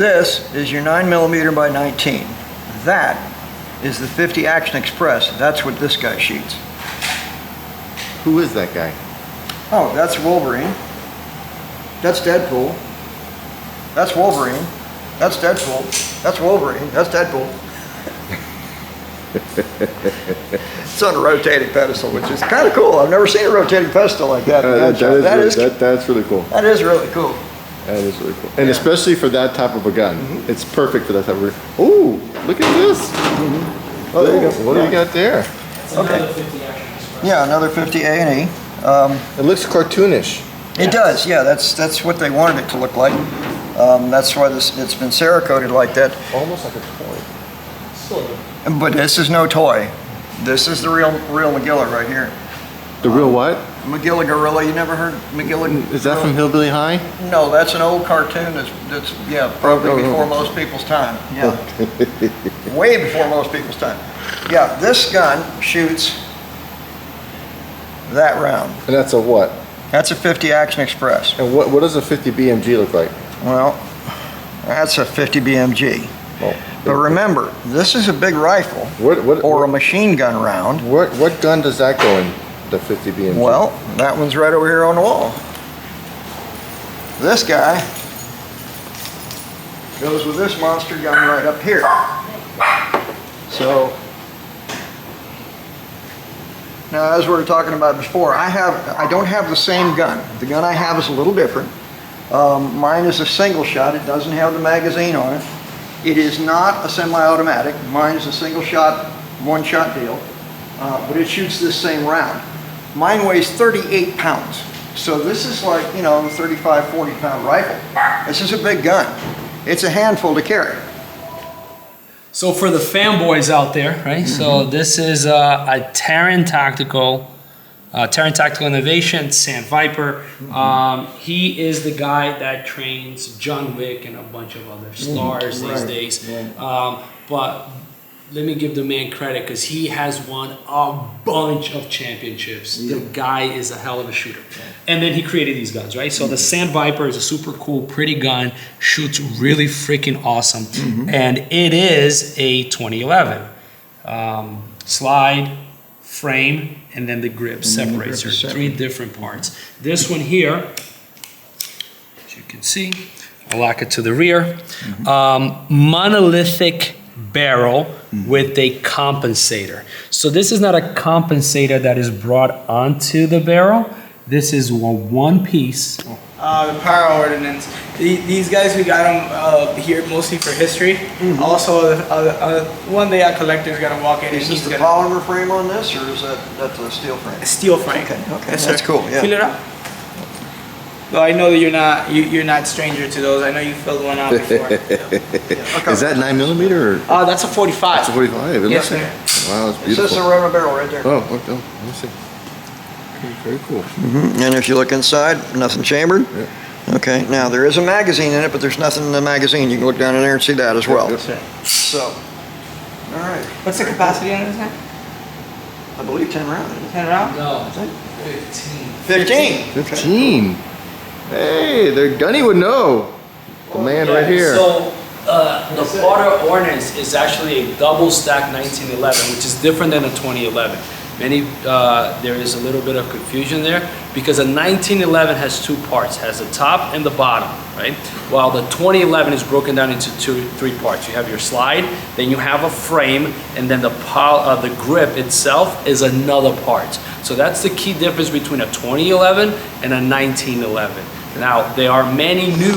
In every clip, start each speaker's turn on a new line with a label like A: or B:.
A: This is your 9mm by 19. That is the 50 Action Express. That's what this guy shoots.
B: Who is that guy?
A: Oh, that's Wolverine. That's Deadpool. That's Wolverine. That's Deadpool. That's Wolverine. That's Deadpool. It's on a rotating pedestal, which is kind of cool. I've never seen a rotating pedestal like that.
B: That's really cool.
A: That is really cool.
B: That is really cool. And especially for that type of a gun. It's perfect for that type of gun. Ooh, look at this. Oh, there you go. What do you got there?
A: Okay. Yeah, another 50 A&E.
B: It looks cartoonish.
A: It does, yeah. That's what they wanted it to look like. That's why it's been Ceracoated like that.
B: Almost like a toy.
C: Sort of.
A: But this is no toy. This is the real Magilla right here.
B: The real what?
A: Magilla Gorilla. You never heard Magilla?
B: Is that from Hillbilly High?
A: No, that's an old cartoon. That's yeah, probably before most people's time. Yeah, way before most people's time. Yeah, this gun shoots that round.
B: And that's a what?
A: That's a 50 Action Express.
B: And what does a 50 BMG look like?
A: Well, that's a 50 BMG.
B: Oh,
A: but remember, this is a big rifle or a machine gun round.
B: What gun does that go in, the 50 BMG?
A: Well, that one's right over here on the wall. This guy goes with this monster gun right up here. So, now as we were talking about before, I don't have the same gun. The gun I have is a little different. Mine is a single shot. It doesn't have the magazine on it. It is not a semi-automatic. Mine is a single shot, one shot deal, but it shoots this same round. Mine weighs 38 pounds. So this is like, you know, a 35, 40 pound rifle. This is a big gun. It's a handful to carry.
C: So for the fanboys out there, right? So this is a Taran Tactical Innovation, Sand Viper. He is the guy that trains John Wick and a bunch of other stars these days. Yeah. But let me give the man credit because he has won a bunch of championships. The guy is a hell of a shooter. And then he created these guns, right? So the Sand Viper is a super cool, pretty gun, shoots really freaking awesome. And it is a 2011. Slide, frame, and then the grip separates. There are 3 different parts. This one here, as you can see, I'll lock it to the rear. Monolithic barrel with a compensator. So this is not a compensator that is brought onto the barrel. This is one piece.
D: The power ordinance. These guys, we got them here mostly for history. Also, one day our collector's gonna walk in.
A: Is this the polymer frame on this, or is that the steel frame?
D: Steel frame.
A: Okay,
D: Yes,
A: that's cool. Yeah.
D: Feel it up. Though I know that you're not stranger to those. I know you filled one out before.
B: Is that 9mm or?
D: That's a 45.
B: That's a 45.
D: Yes, sir.
B: Wow, that's
A: It
B: beautiful.
A: says the rubber barrel right there.
B: Oh, okay. Let me see. Very cool.
A: And if you look inside, nothing chambered.
B: Yeah.
A: Okay, now there is a magazine in it, but there's nothing in the magazine. You can look down in there and see that as well.
B: Yes, sir.
A: So, all right.
D: What's the capacity on this guy?
A: I believe 10 rounds.
D: 10 rounds?
C: No, 15.
A: 15.
B: 15. Hey, the Gunny would know. The man right here.
C: So the part ordinance is actually a double stack 1911, which is different than a 2011. There is a little bit of confusion there because a 1911 has 2 parts, has the top and the bottom, right? While the 2011 is broken down into 3 parts. You have your slide, then you have a frame, and then the grip itself is another part. So that's the key difference between a 2011 and a 1911. Now, there are many new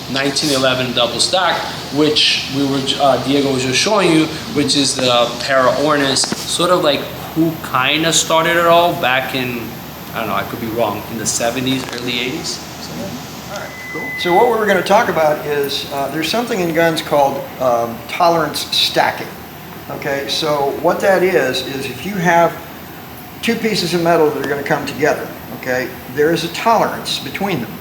C: 1911 double stack, which Diego was just showing you, which is the para ornance, sort of like who kind of started it all back in, I don't know, I could be wrong, in the 70s, early 80s.
A: All right, cool. So what we were going to talk about is there's something in guns called tolerance stacking. Okay, so what that is if you have 2 pieces of metal that are going to come together, okay, there is a tolerance between them.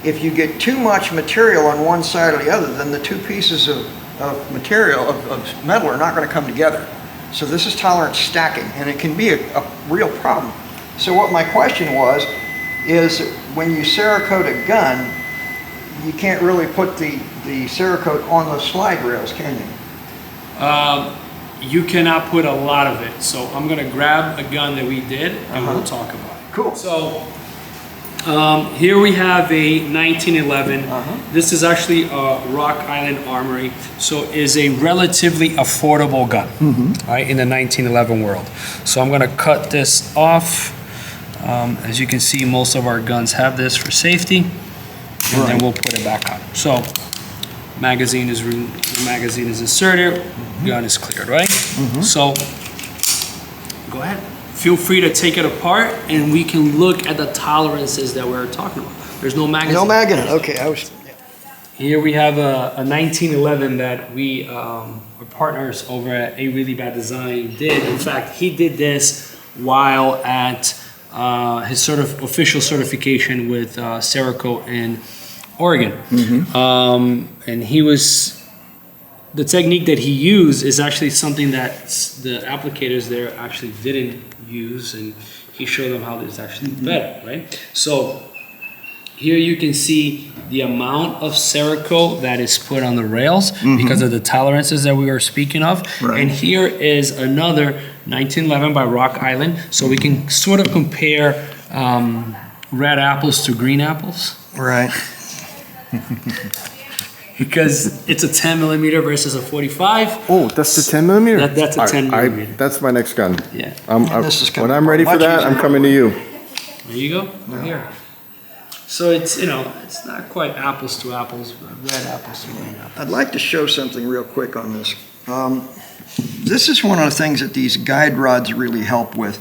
A: If you get too much material on one side or the other, then the 2 pieces of material, of metal, are not going to come together. So this is tolerance stacking, and it can be a real problem. So what my question was, is when you Ceracoat a gun, you can't really put the Ceracoat on the slide rails, can you?
C: You cannot put a lot of it. So I'm gonna grab a gun that we did and we'll talk about it.
A: Cool.
C: So here we have a 1911. This is actually a Rock Island Armory. So is a relatively affordable gun, right, in the 1911 world. So I'm gonna cut this off. As you can see, most of our guns have this for safety, and then we'll put it back on. So the magazine is inserted, gun is cleared, right? So go ahead. Feel free to take it apart, and we can look at the tolerances that we're talking about. There's no magazine.
A: No mag in it. Okay,
C: Here we have a 1911 that we, our partners over at A Really Bad Design did. In fact, he did this while at his sort of official certification with Ceracoat in Oregon. And the technique that he used is actually something that the applicators there actually didn't use, and he showed them how this actually better, right? So here you can see the amount of Ceracoat that is put on the rails because of the tolerances that we were speaking of. And here is another 1911 by Rock Island, so we can sort of compare red apples to green apples.
A: Right.
C: Because it's a 10 millimeter versus a 45.
B: Oh, that's the 10 millimeter?
C: That's a 10 millimeter.
B: That's my next gun.
C: Yeah.
B: When I'm ready for that, I'm coming to you.
C: There you go. Here. So it's, it's not quite apples to apples, but red apples to green apples.
A: I'd like to show something real quick on this. This is one of the things that these guide rods really help with.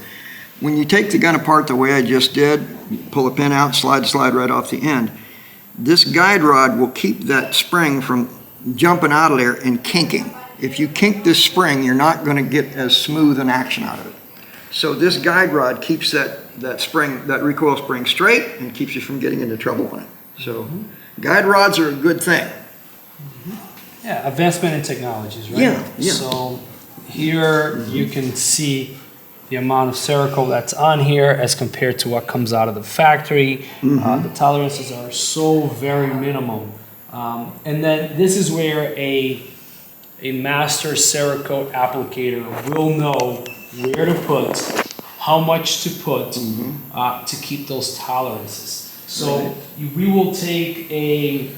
A: When you take the gun apart the way I just did, pull a pin out, slide right off the end, this guide rod will keep that spring from jumping out of there and kinking. If you kink this spring, you're not going to get as smooth an action out of it. So this guide rod keeps that recoil spring straight and keeps you from getting into trouble on it. So guide rods are a good thing.
C: Yeah, advancement in technologies, right?
A: Yeah.
C: So here you can see the amount of Ceracoat that's on here as compared to what comes out of the factory. The tolerances are so very minimum. And then this is where a master Ceracoat applicator will know where to put, how much to put to keep those tolerances. So we will take a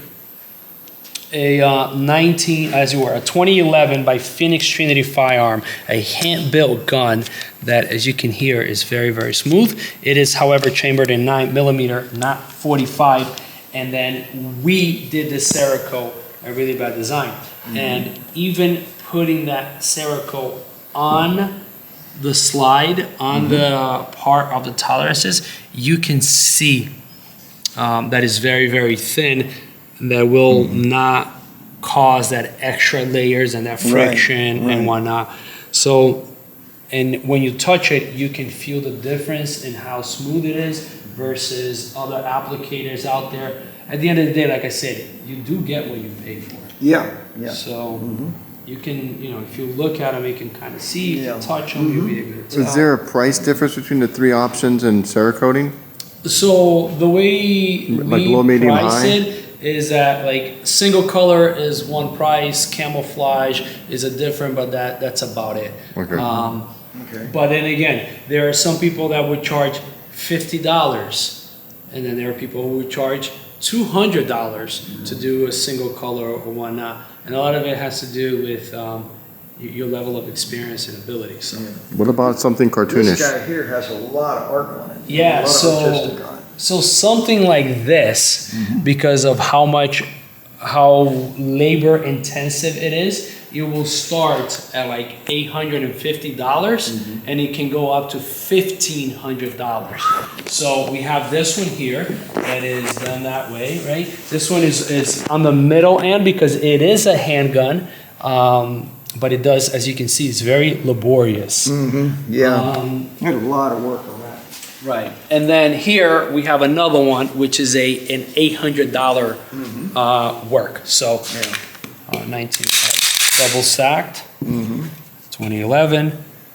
C: 2011 by Phoenix Trinity Firearm, a hand-built gun that, as you can hear, is very, very smooth. It is, however, chambered in 9 millimeter, not 45. And then we did the Ceracoat, A Really Bad Design. And even putting that Ceracoat on the slide, on the part of the tolerances, you can see that is very, very thin. That will not cause that extra layers and that friction and whatnot. So, and when you touch it, you can feel the difference in how smooth it is versus other applicators out there. At the end of the day, like I said, you do get what you pay for.
A: Yeah.
C: So you can, if you look at them, you can kind of see, if you touch them, you'll be able to tell.
B: Is there a price difference between the three options in Ceracoating?
C: So the way
B: Like low, medium,
C: price
B: high?
C: it is that like single color is one price, camouflage is a different, but that's about it.
B: Okay.
C: But then again, there are some people that would charge $50, and then there are people who would charge $200 to do a single color or whatnot, and a lot of it has to do with your level of experience and ability. So.
B: What about something cartoonish?
A: This guy here has a lot of art on it.
C: Yeah,
A: a lot of artistic on it.
C: So something like this, because of how labor intensive it is, it will start at like $850 and it can go up to $1,500. So we have this one here that is done that way, right? This one is on the middle end because it is a handgun, but it does, as you can see, it's very laborious.
A: Yeah, there's a lot of work on that.
C: Right, and then here we have another one, which is an $800 work. So, 19 double stacked, 2011.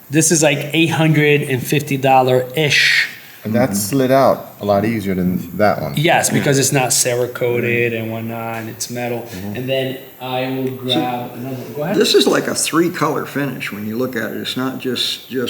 C: This is like $850 ish
B: And that slid out a lot easier than that one.
C: Yes, because it's not Ceracoated and whatnot, and it's metal. And then I will grab another. Go ahead.
A: This is like a 3-color finish when you look at it. It's not just 2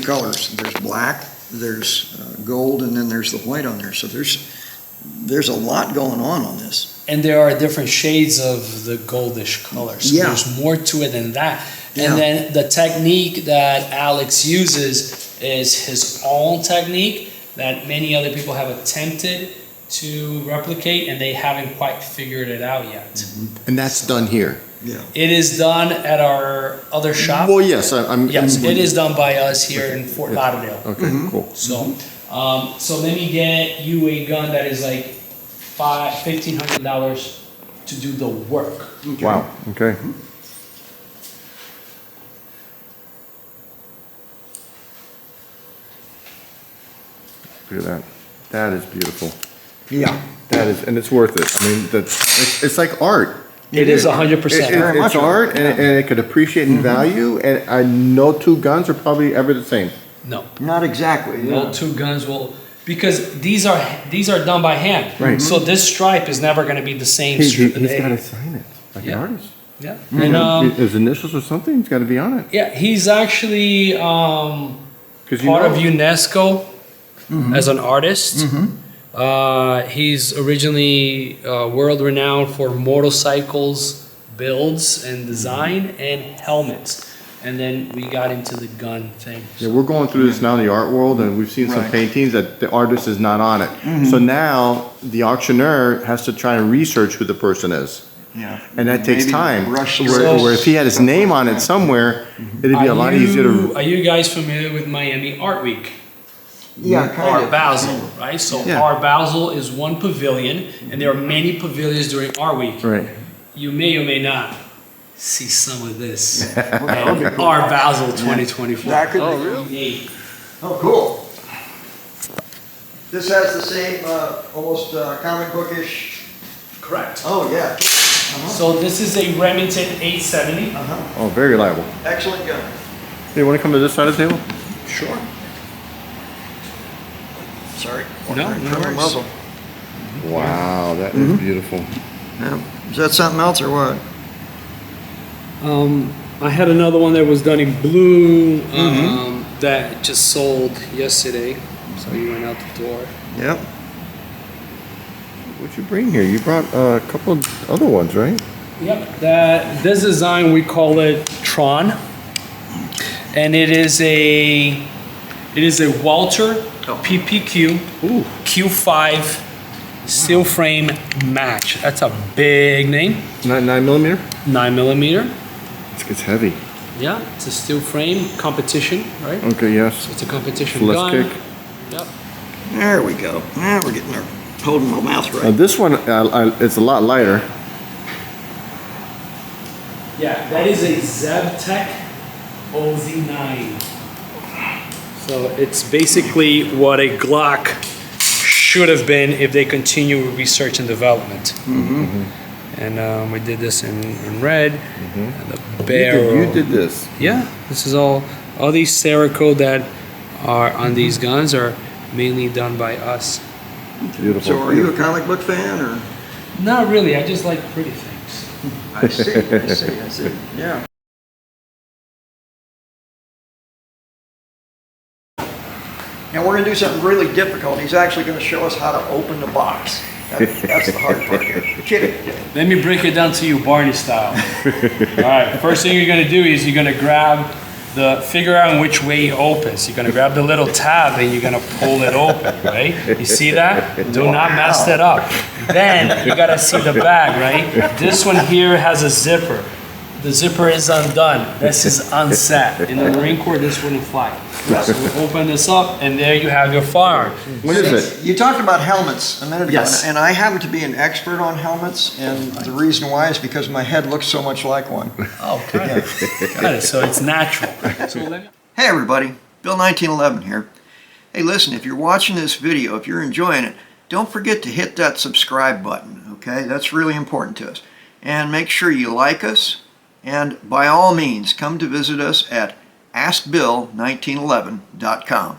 A: colors. There's black, there's gold, and then there's the white on there. So there's a lot going on this.
C: And there are different shades of the goldish color. So
A: Yeah.
C: there's more to it than that.
A: Yeah.
C: And then the technique that Alex uses is his own technique that many other people have attempted to replicate, and they haven't quite figured it out yet.
B: And that's done here.
A: Yeah.
C: It is done at our other shop.
B: Well, yes, I'm.
C: Yes, it is done by us here in Fort Lauderdale.
B: Okay, cool.
C: So, so let me get you a gun that is like $1,500 to do the work.
B: Wow, okay. Look at that. That is beautiful.
A: Yeah.
B: That is, and it's worth it. I mean, it's like art.
C: It is 100%.
B: It's art, and it could appreciate in value, and no 2 guns are probably ever the same.
C: No.
A: Not exactly.
C: No
A: Yeah.
C: 2 guns will, because these are done by hand.
B: Right.
C: So this stripe is never going to be the same.
B: He's got to sign it, like
C: Yeah.
B: an artist.
C: Yeah. And
B: His initials or something, he's got to be on it.
C: yeah, he's actually
B: 'Cause
C: part of UNESCO as an artist. He's originally world renowned for motorcycles, builds and design, and helmets. And then we got into the gun thing.
B: Yeah, we're going through this now in the art world, and we've seen some
A: Right.
B: paintings that the artist is not on it. So now the auctioneer has to try and research who the person is.
A: Yeah.
B: And that takes
A: Maybe
B: time.
A: rush
B: Where,
A: through.
B: where if he had his name on it somewhere, it'd be a lot easier to.
C: Are you guys familiar with Miami Art Week?
A: Yeah, kind
C: Art
A: of.
C: Basel, right? So
B: Yeah.
C: Art Basel is one pavilion, and there are many pavilions during Art Week.
B: Right.
C: You may or may not see some of this.
A: That would be cool.
C: Art Basel 2024.
A: That could
B: Oh,
A: be.
B: really?
A: Oh, cool. This has the same, almost comic bookish.
C: Correct.
A: Oh, yeah.
C: So this is a Remington 870.
B: Oh, very reliable.
A: Excellent gun.
B: You want to come to this side of the table?
C: Sure.
A: Sorry.
C: No worries.
A: Muzzle.
B: Wow, that is beautiful.
A: Yeah. Is that something else or what?
C: I had another one that was done in blue that just sold yesterday. So he went out the door.
A: Yep.
B: What'd you bring here? You brought a couple of other ones, right?
C: Yep. This design, we call it Taran, and it is a Walter PPQ Q5 steel frame match. That's a big name.
B: 9mm?
C: 9mm.
B: It's heavy.
C: Yeah, it's a steel frame competition, right?
B: Okay, yes.
C: It's a competition
B: Less
C: gun.
B: kick.
C: Yep.
A: There we go. Now we're getting our, holding my mouth right.
B: This one, it's a lot lighter.
C: Yeah, that is a ZebTech OZ9. So it's basically what a Glock should have been if they continue with research and development. And we did this in red. And the barrel.
B: You did this.
C: Yeah, this is all these Ceracoat that are on these guns are mainly done by us.
B: Beautiful.
A: So are you a comic book fan or?
C: Not really, I just like pretty things.
A: I see. Yeah. Now we're gonna do something really difficult. He's actually gonna show us how to open the box. That's the hard part here. Kidding.
C: Let me break it down to you, Barney style. All right, first thing you're gonna do is you're gonna figure out which way it opens. You're gonna grab the little tab and you're gonna pull it open, right? You see that? Do not mess that up. Then you gotta see the bag, right? This one here has a zipper. The zipper is undone. This is unset. In the Marine Corps, this wouldn't fly. So we open this up, and there you have your firearm.
B: What is it?
A: You talked about helmets a minute ago,
C: Yes.
A: and I happen to be an expert on helmets, and the reason why is because my head looks so much like one.
C: Oh, got it. So it's natural. So let me.
A: Hey everybody, Bill 1911 here. Hey listen, if you're watching this video, if you're enjoying it, don't forget to hit that subscribe button, okay? That's really important to us. And make sure you like us, and by all means, come to visit us at AskBill1911.com.